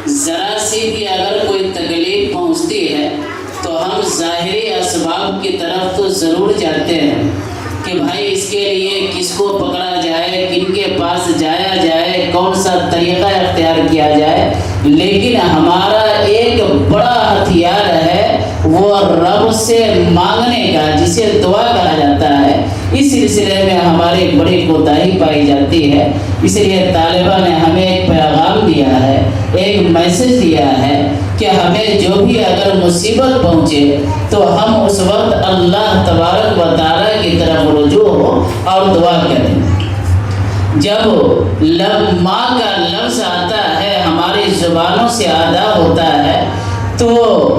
ज़रा सी भी अगर कोई तकलीफ़ पहुँचती है तो हम ज़ाहिरी असबाब की तरफ तो ज़रूर जाते हैं कि भाई इसके लिए किसको पकड़ा जाए, किनके पास जाया जाए, कौन सा तरीक़ा अख्तियार किया जाए। लेकिन हमारा एक बड़ा हथियार है वो रब से मांगने का, जिसे दुआ कहा जाता है। इस सिलसिले में हमारी बड़ी कोताही पाई जाती है। इसलिए तालिबा ने हमें एक पैगाम दिया है, एक मैसेज दिया है कि हमें जो भी अगर मुसीबत पहुँचे तो हम उस वक्त अल्लाह तबारक व तआला की तरफ रुजू हो और दुआ करें। जब माँ का लफ्ज़ आता है, हमारी ज़ुबानों से अदा होता है, तो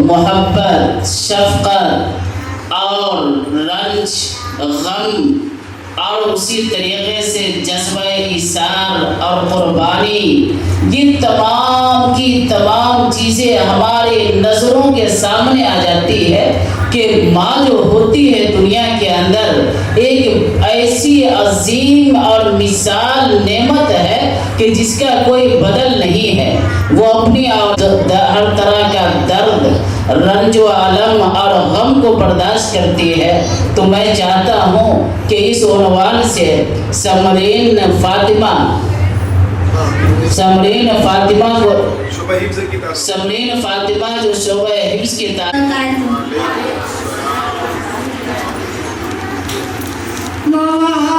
मोहब्बत, शफ़क़त और रंज, गम और उसी तरीक़े से जज़्बे इसार और क़ुरबानी, ये तमाम की तमाम चीज़ें हमारी नज़रों के सामने आ जाती है कि माँ जो होती है दुनिया के अंदर एक ऐसी अजीम और मिसाल नेमत है कि जिसका कोई बदल नहीं है। वो अपनी हर तरह का दर्द, रंज व अलम और गम को बर्दाश्त करती है। तो मैं चाहता हूँ कि इस उन्वान से समरीन फातिमा जो शोबा हिफ्ज़ की मामा